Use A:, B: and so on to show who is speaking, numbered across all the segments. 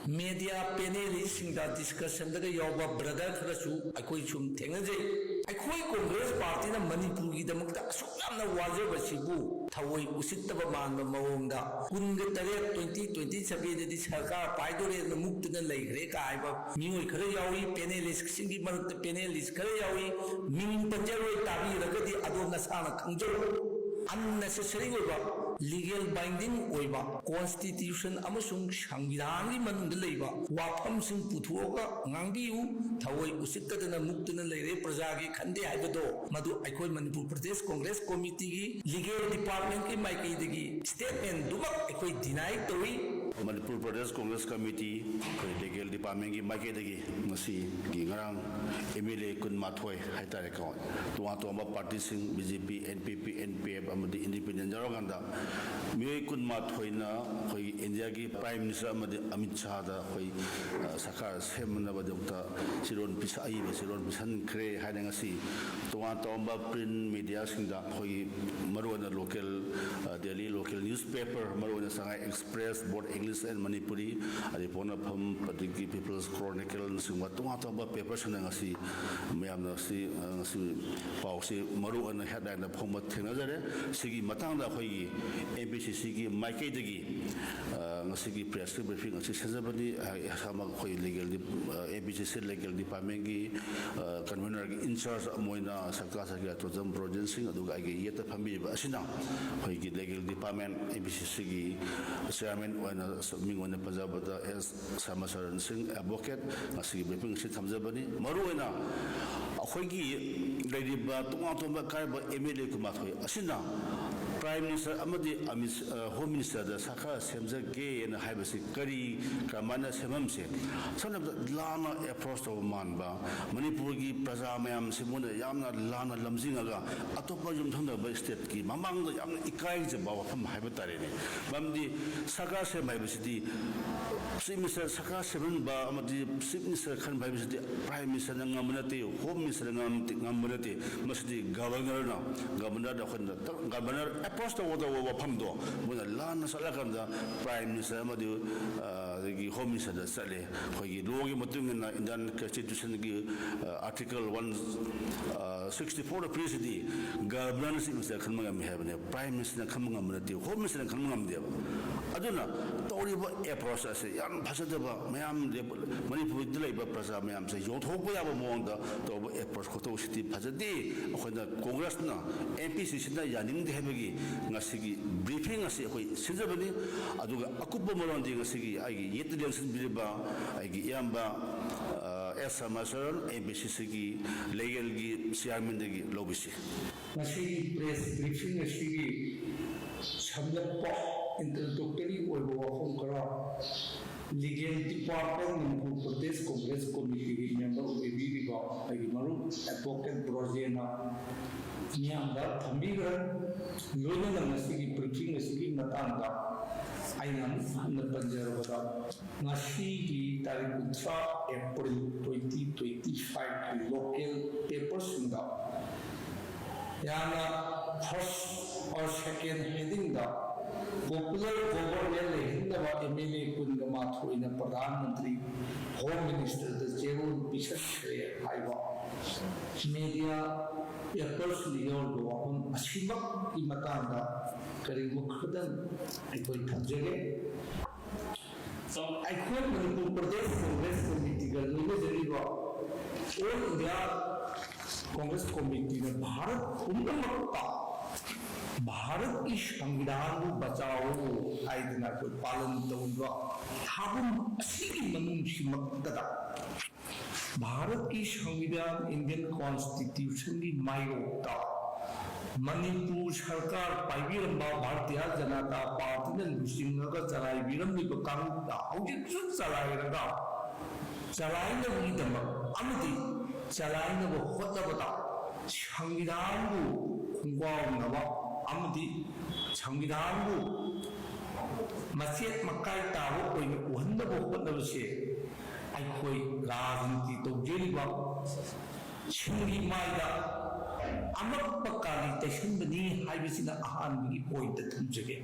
A: Media panellist discussion brother खरसू सूम थेंजे कांग्रेस पार्टी मणिपुर की वाजबू थवई उसितब मानब मौंग कुंग तरेट 2027 सरकार पाइदोरे मुक्तन लेखरे कायब मियोय खर यावी पैनलिस्ट सिंगी मरत पैनलिस्ट खर यावी मिंग पंजरोय ताबीरगदि अदो नसाना खंजरो unnecessary legal binding constitution amasung संविधान की मनुंग लेबा वाफम सिंग पुथुओगा ngangiu thawai usittadana muktuna leire प्रजा की खंदे हाइबदो मधु अखोय मणिपुर प्रदेश कांग्रेस कमिटी की लीगल डिपार्टमेंट की माइकेदगी स्टेटमेंट दुमक अखोय डिनाई तोई
B: Manipur Pradesh Congress committee legal department की माइकेदगी मसी की ngarang MLA kun mathoi haitare ka tuwa tuwa party sing BJP NPP NPF amadi independent jaroganda mi kun mathoi na khoi India की prime minister Amit Shah कोई सरकार सेमनब सिरोन पिसाई सिरोन पिसनख्रे है तोान तौब प्रिंट मीडिया मरुन लोकल डेली लोकल न्यूज़पेपर मरुन Sangai Express board English and Manipuri अभी पोनाफम पीपल्स क्रॉनिकल तोान तौब पेपर मैम पासी मरुन हेडलाइन फोम थेनजरे MPCC की माइकईदगी की प्रेस ब्रीफिंग सेजबनी लीगल MPCC लीगल डिपार्टमेंट की कन्वीनर की इंचार्ज मोइना सरकार से टूरिज्म प्रोजेक्ट येत फमीब लीगल डिपार्टमेंट MPCC की चेयरमैन मिंग पजबद S Samasaran Singh advocate briefing थमजबनी मरुना अखोगी तुम तुम कायब MLA कुमाथोई प्राइम मिनिस्टर होम मिनिस्टर सरकार सेमजगे करी क्रमाना सेमम से सब लाना एप्रोच तब मानब मणिपुर की प्रजा मैम से मोन लाना लमजिंगा अतोप युमथब स्टेट की ममांग इकाईजब वफम है तारे मरमदी सरकार सेम है चीफ मिनिस्टर सरकार सेमब चीफ मिनिस्टर खनब है प्राइम मिनिस्टर नमते होम मिनिस्टर नमते गवर्नर गवर्नर अप्रोच तब वफम मोना लाना चलकंद प्राइम मिनिस्टर होम मिनिस्टर चले लॉ की इंडियन कॉन्स्टिट्यूशन की आर्टिकल 164 पीसीदी गवर्नर चीफ मिनिस्टर खनब है प्राइम मिनिस्टर खनब नते होम मिनिस्टर खनब तौरीब एप्रोच फजदब मैम मणिपुर प्रजा मैम से योथोप याब मौद तब एप्रोच खोटोसी फजदे अखोना कांग्रेस MPCC यानिंग है ब्रीफिंग सिजबनी अकुप मरोंदी येत लेंसनब S Samasaran MPCC की लीगल की चेयरमैन लौबीसी
A: प्रेस ब्रीफिंग समलप इंट्रोडक्टरी वफम करा legal department Manipur Pradesh Congress committee की मेंबर मरु एडवोकेट ब्रोजेना थमीर लोन ब्रीफिंग पंजरबद तारीख 13 अप्रैल 2025 की लोकल पेपर फर्स्ट और सेकेंड हेडिंग पॉपुलर गवर्नमेंट लेहिंदब MLA कुनगमाथोइना प्रधानमंत्री होम मिनिस्टर जेरोन पिसखरे हाइबा मीडिया पेपर्स लियोल वफम असिमक की मतांदा करी मुखदन अखोय थमजगे अखोय मणिपुर प्रदेश कांग्रेस कमिटी का लोगजरीबा ऑल इंडिया कांग्रेस कमिटी ने भारत की संविधान को बचाओ पालन भारत की संविधान इंडियन कॉन्स्टिट्यूशन की मायोक्ता मणिपुर सरकार पाइबीरंबा भारतीय जनता पार्टी ने लुसिंगगा चलाइबीरंबिबा कांगता हौजिक चलाइरगा चलाइनबीदमक अमदी चलाइनब होतबदा संविधान को खुंगावनबा अमदी संविधान को मसेत मकाई ताबो कोइने उहंदब होतबसे अखोई राजनीति तौजेरिबा सिंगी माइदा अमक Pakali तैसनबनी हाइबिसिना अहानबी point थमजगे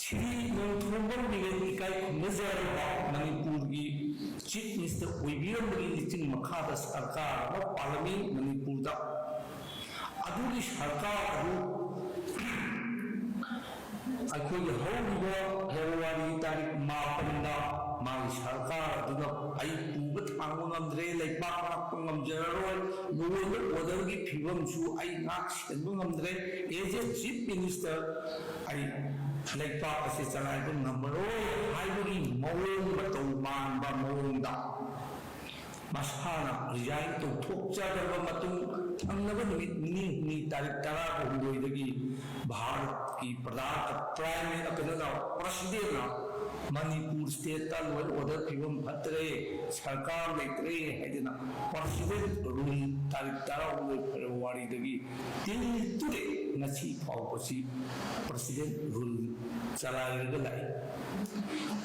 A: Sri Nongthongbam Miguel Ikai Khumnazaraba Manipur gi Chief Minister Oibiramagi Liching Makhada Sarkar wa Parliament Manipur da Aduli Sarkar adu Aikoi hauliba February tarik 4 da Magi Sarkar aduga ai puba thangwa ngamdre leibak rakpa ngamjararoi loina order gi phibam su ai ngak senba ngamdre as a Chief Minister ai leibak ase changai dum nambaroi haibagi mawong batau manba mawongda masana resign to thokjadaba matung thangnaba numit ni tarik 12 dagi Bharat ki pradhan prime minister president na Manipur state ta loi order phibam phatre sarkar lekre haidina president rule tarik 12 February dagi till today ngasi phawpasi president rule chalaraga lai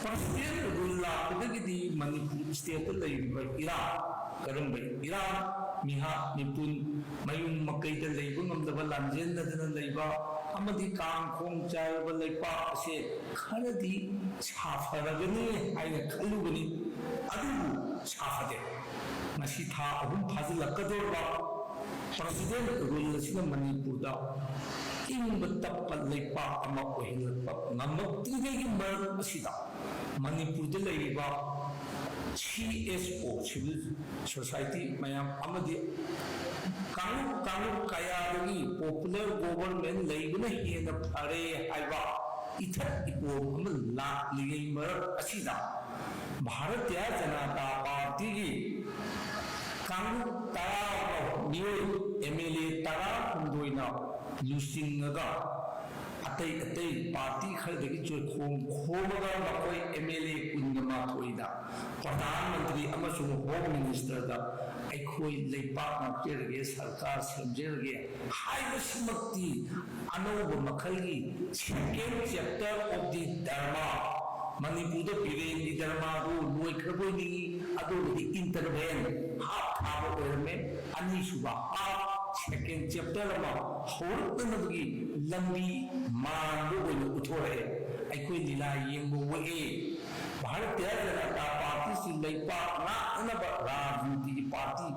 A: president rule la dagi Manipur state ta laiba Iran karamba Iran miha mipun mayung makai da leiba ngamdaba lanjen da leiba amadi kang khong chaiba leipa ase kharadi safaragani aina khalugani adu safade ngasi tha ahum phajilakadorba president rule asina Manipur da ingba tappa leipa ama ohilakpa ngamaktigegi mar asida Manipur da leiba CSO civil society mayam amadi kanu kaya dagi popular government laibuna hena phare haiba itha ipo amal la ligai mar asida Bharatiya Janata Party gi kanu tara new MLA tara kundoina lusingaga atai party khadagi choi khomaga makoi MLA kungama thoida pradhan mantri amasung home minister da aikoi leipak nakterge sarkar semjerge haiba simakti anoba makhalgi second chapter of the dharma Manipur da pirendi dharma do loi khaboi ni adu di intervene half khaba oirme ani suba second chapter ma hawrtanabgi lambi mandu oina uthore aikoi lila yengbo we Bharatiya Janata Party si leipa na anaba rajniti party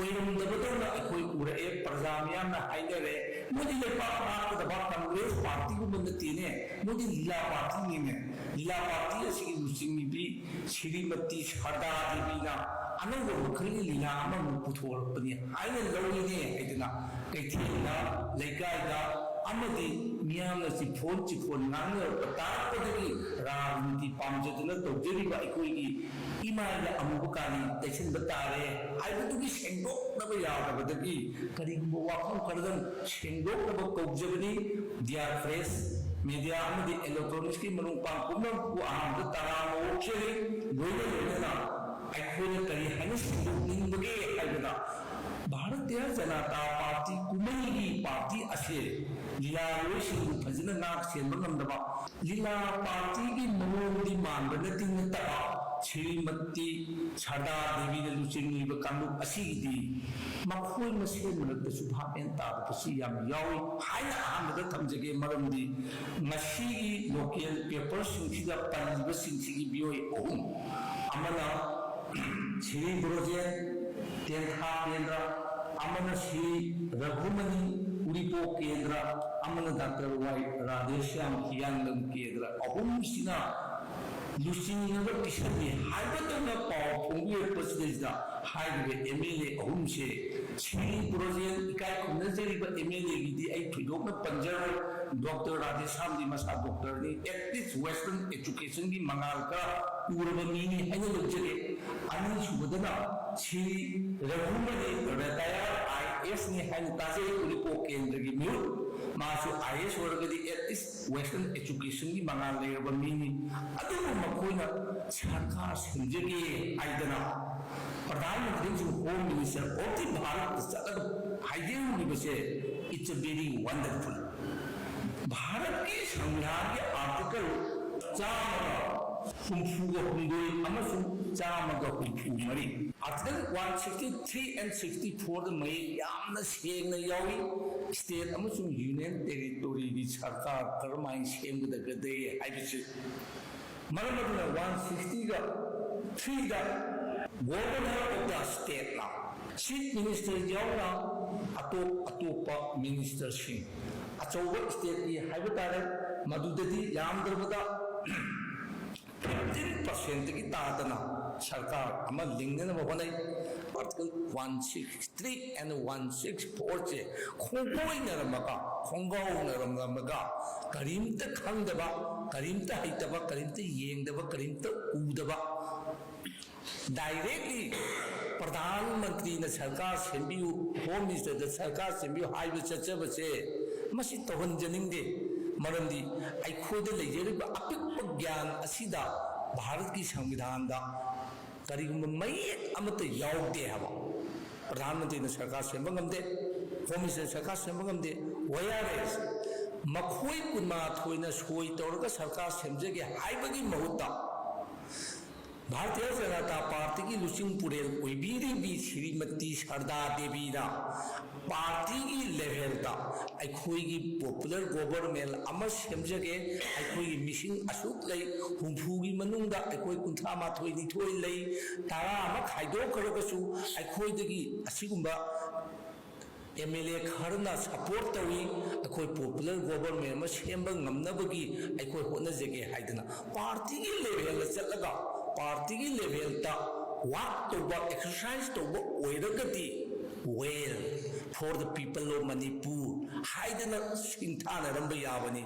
A: oirumdabadona aikoi urae praja miyamna haidare modi leipa na da Congress party ko mandati ne modi lila party ne lila party asigi lusingi bi Shrimati Sharda Devi na another Kali Lina among Putor, I will lower the Katina, Lagaida, Amadi, Miana Sipon, Chipon, Nanga, Pataki, Ram, the Pamjatana, Tojiri Baikui, Imana Amukani, Tashin Batare, I want to be Shengo, Nabaya, Bataki, Karimbo Wakam Kardam, Shengo, Kobjabani, their phrase. Media amadi electronics ki manungpang kumang kuang the taramo chili loina na aikoi kari hanis ningbage haibada Bharatiya Janata Party kumai party ase lila loisin phajina nak senba ngamdaba lila party ki mangodi manba nating ta Shrimati Sharda Devi da luching ba kandu asigi makhoi masen manakta subha enta pasi yam yawi haina amada thamjage maramdi ngasi local papers singida panba singigi bioi ohum amana Shri Brojen Tentha Kendra amana Shri Raghumani Uripo Kendra amana Dr. Y Radheshyam Hiyangam Kendra ohum sina Lucinda Kishani, Hypertona Paw, Pungu President, Highway, MLA, Homeshe, Chili Projen, Ikai Kunazari, but MLA, the Aitudok, Panjaro, Dr. Radhesham, the Masa Doctor, at this Western education, the Mangalka, Urabamini, and the Luxury, Anish Budana, Chili, Rahumani, retired IS, and Taze, Uripo, and the Gimu. Masu IS waragadi at this Western education di mga layer mini ado mo makoina sarkar sinjagi aidana pradhan mantri ju home minister of the Bharat sada haideu ni base it's a very wonderful Bharat ki samvidhan ke article chamaga humfuga hundoi amasung chamaga humfu mari article 163 and 64 the mai yamna sengna yawi state amasung union territory gi sarkar karamai semgdagade haibisi maramagna 160 ga 3 da governor of the state na chief minister yauna atopa minister sing achoba state gi haibitare madudadi yamdrabada 15% की तादना सरकार अमल लिंगने में बने article 163 and 164 से खोंगोई नरमका खोंगों नरमका करीमत खंगदबा करीमत हितबा करीमत येंगदबा करीमत उदबा directly प्रधानमंत्री ने सरकार सेंबियु home minister ने सरकार सेंबियु हाइवे चचबसे मसी तोहन जनिंगे मरंदी अखोद लेजरिबा अपिक ज्ञान असिदा भारत की संविधान दा करीगुम मयेक अमत यावदे हवा प्रधानमंत्री ने सरकार सेंब गमदे होम मिनिस्टर सरकार सेंब गमदे वयारेस मखोई कुनमा थोइना सोई तौरगा सरकार सेंबजेगे हाइबगी महुता भारतीय जनता पार्टी की लुचिंग पुरेल ओइबीरी श्रीमती सरदा देवी ना पार्टी की लेवल दा अखोई पॉपुलर गवर्नमेंट अमा सेमजगे अखोई मिसिंग असुक लई हुंफू की मनुंग दा अखोई कुंथा माथोई निथोई लई तारा अमा खाइदो करगसु अखोई दगी असिगुंबा MLA खरना सपोर्ट तवी अखोई पॉपुलर गवर्नमेंट में सेम नमनबगी अखोई होनजगे हाइदना पार्टी की लेवल चलगा पार्टी की लेवल ता वाक तोबा एक्सरसाइज तोबा ओइरगति well for the people of Manipur हाइदना सिंथाना रंब याबनी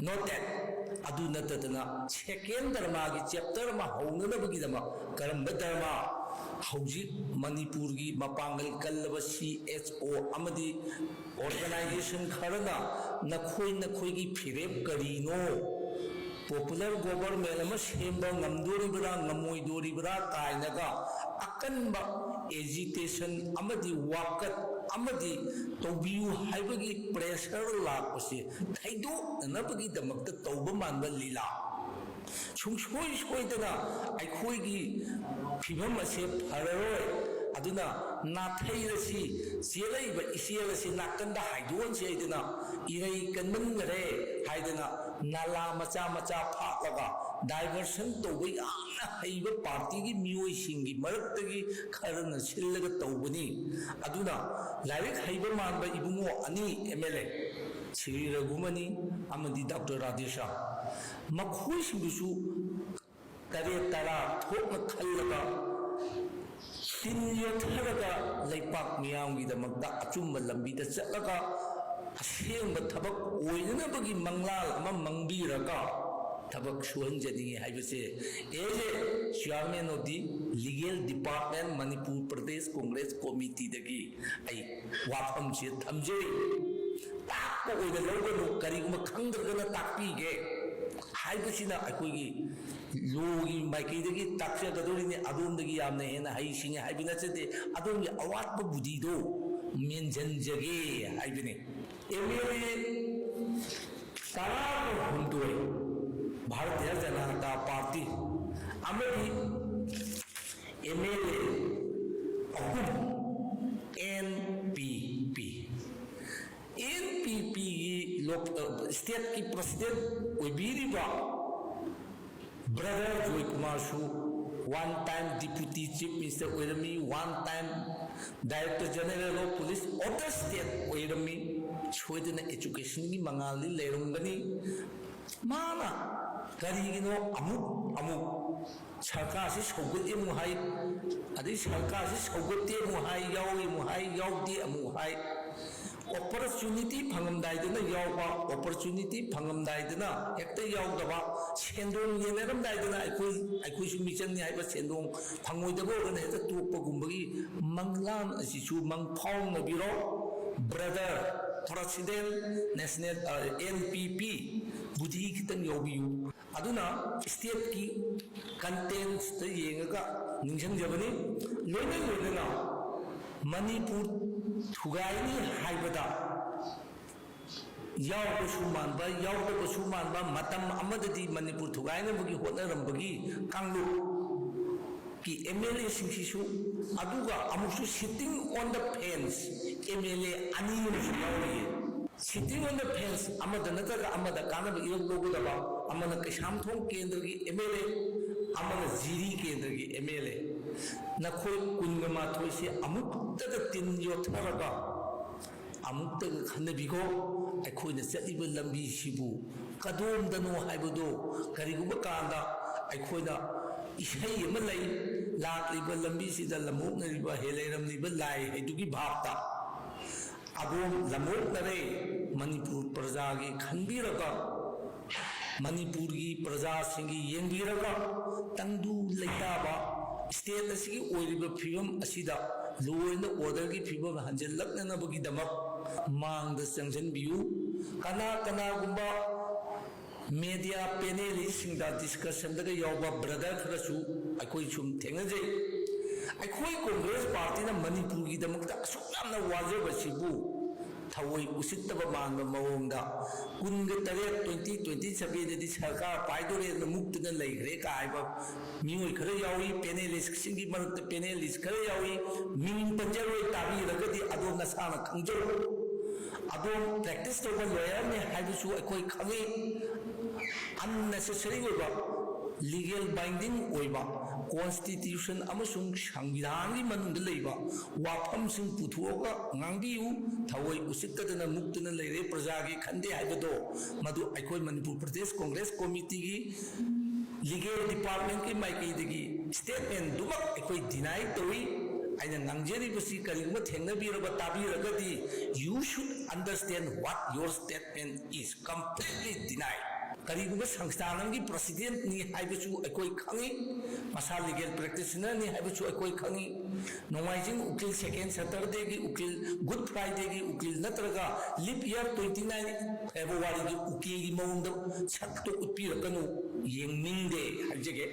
A: नोट दैट अदु नतदना सेकेंड धर्मा की चैप्टर मा हौननबगी दमा करम धर्मा हौजी मणिपुर की मपांगल कल्लब CHO अमदी ऑर्गेनाइजेशन खरना नखोई की फिरेब करीनो पॉपुलर गवर्नमेंट में सेंब ngमदोरिबरा ngमोइदोरिबरा कायनगा अकनबा एजिटेशन अमदी वाकत अमदी तौबियु हाइबगी प्रेशर लापसे थैदो नबगी दमक तौब मानब लीला सुंसोई सोइदना अखोइगी फिबम असे फररोय अदुना नाथैरसी चेलैबा इसेलसी नाकंदा हाइदोन सेदना इरई कनमनरे हाइदना नाला मचा मचा फालगा डाइवर्सन तौब यामना हईब पार्टी की मियोई सिंगी मरक्तगी खरन सिल्लगा तौबनी अदुना लाइक हईब मानबा इबुंगो अनि MLA श्री रघुमनी अमदी डॉक्टर राधेशा मखोई सिंगसु तरे तरा थोक खल्लगा तीन योथरगा लेपाक मियामगी दमकदा अचुंब लंबीदा चलगा असेंब थबक ओइनबगी मंगलाल अमा मंगबीरगा थबक सुहंजनी हाइबसे एजे chairman of the legal department Manipur Pradesh Congress committee दगी आई वाफम से थमजे ताको ओइदा लौगनो करिगुम खंगदगना ताकपीगे हाइबसिना अखोगी लोगी माइकैदगी ताक्सगदोरिने अदोमदगी यामना हेना हाइसिंग हाइबिना चदे अदोमगी अवात्प बुदिदो मेंजनजगे हाइबिने MLA तारा हुंदोय भारतीय जनता पार्टी अमदी MLA अहुम NPP लोक स्टेट की प्रेसिडेंट ओइबीरिबा ब्रदर जोय कुमार सु one time deputy chief minister ओइरमी one time director general of police of the state ओइरमी सोइदना एजुकेशन की मंगाली लेरंगनी माना करिगिनो अमुक सरकार से सौगते मुहाई अदि सरकार से सौगते मुहाई याउदी मुहाई opportunity phangam yawa opportunity phangam daidana ekta yaudaba sendong yeneram daidana aikoi sumi channi haiba sendong phangoi dabo ne ta tokpa gumbagi manglan asisu mangphong na biro brother president national NPP budhi kitang yobiyu aduna state ki contents ta yengaga ningsang jabani loina Manipur Thugaini Haibada Yaubashu Manba Matam Amadadi Manipur Thugaina Bugi Hona Rambagi Kanglu Ki MLA Singsisu Aduga Amusu sitting on the fence MLA Ani Sitting on the fence, Amada Kanaba Yogodaba, Amana Kashamthong Kendri MLA, Amana Ziri Kendri MLA, Nakoi Kungama Toisi, Amukta Tin Yotaraga, Amukta Kanabigo, I couldn't set even Lambi Shibu, Kadum Dano Haibudo, Karigubakanda, I could Ishai Malay, Lat Liba Lambisi, the Lamuk Riba Heleram Liba Lai, I took it Bapta. Adom lamok nare Manipur Prajagi Khanbiraga Manipuri Praja Singi Yengbiraga Tangdu Laitaba State Asiki Oiriba Pibam Asida Low in the order gi Pibam Hanjel Laknabagi Damak Mang the Sanction View Kana Gumba Media Penelist in that discussion the Yoba brother Krasu Akoichum Tengaje I Congress Party na Manipur ki damakta asukam na wajaba sibu thawai usittaba manba mawongda kunga tare 2027 di sarkar paidore na mukta na leigre ka aiba mioi khare yawi panelist singi marakta panelist khare yawi min panjaroi tabi ragadi adom na sana khangjo adom practice to lawyer ne haibusu akoi khangi unnecessary oiba legal binding oiba Constitution amasung Sangvidhani manungda leiba wafam sing puthuoga ngangbiu thawai usittadana muktana leire prajagi khande haibado madu aikoi Manipur Pradesh Congress Committee gi legal department ki maiki degi statement dumak aikoi deny towi aina nangjeri basi kariguma thengnabiraga tabiragadi you should understand what your statement is completely denied Kariguma Sangstanangi President ni Haibusu Akoi Kangi, Masa legal practitioner ni Haibusu Akoi Kangi, Noising Ukil second Saturday, Ukil Good Friday, Ukil Natraga, Leap Year 29 February, Uki Mondo, Sakto Upirakanu, Ying Minde, Hajage.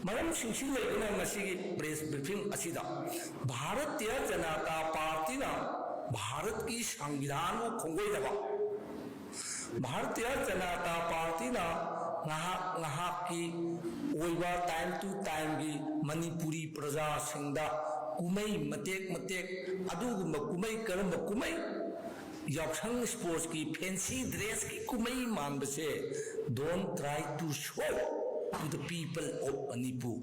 A: Madam Shinshila Masi press briefing Asida, Bharatiya Janata Party na Bharat ki Sangvidhan Kongoi Bharatiya Janata Party na ngahak ki oiba time to time gi Manipuri Praja Singda kumai matek adugumba kumai karamba kumai yaksang sports ki fancy dress ki kumai manbase don't try to show to the people of Manipur.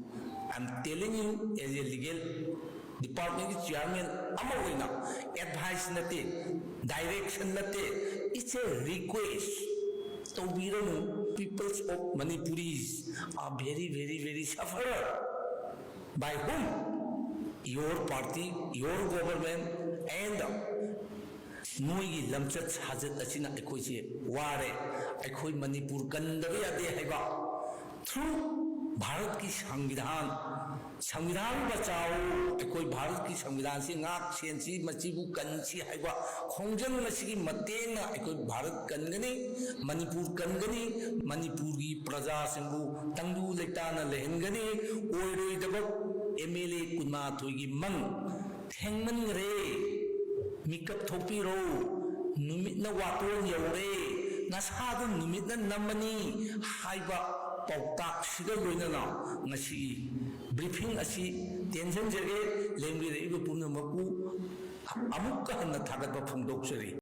A: I'm telling you as a legal department chairman amaoina advice nate direction nate it's a request to peoples of Manipuris are very sufferer by whom your party your government and Noi Lamchat Hazat Achina Ekoji Ware Ekoi Manipur Kandaria de Heba through Bharat ki Sangvidhan bachao ekoi Bharat ki Sangvidhan se ngak sensi machibu kanchi haiba khongjan masigi matena ekoi Bharat kangani Manipur kangani Manipur gi praja singbu tangdu letana lehengani oiroi dabak MLA kunma thoigi mang thengman re mikap thopi ro numit na waton yaure nasadu numit na namani haiba Pautak Siga Loinana Nasi briefing Asi tension jage lengri ibu puna maku amukka hanna thagat ba phungdok sari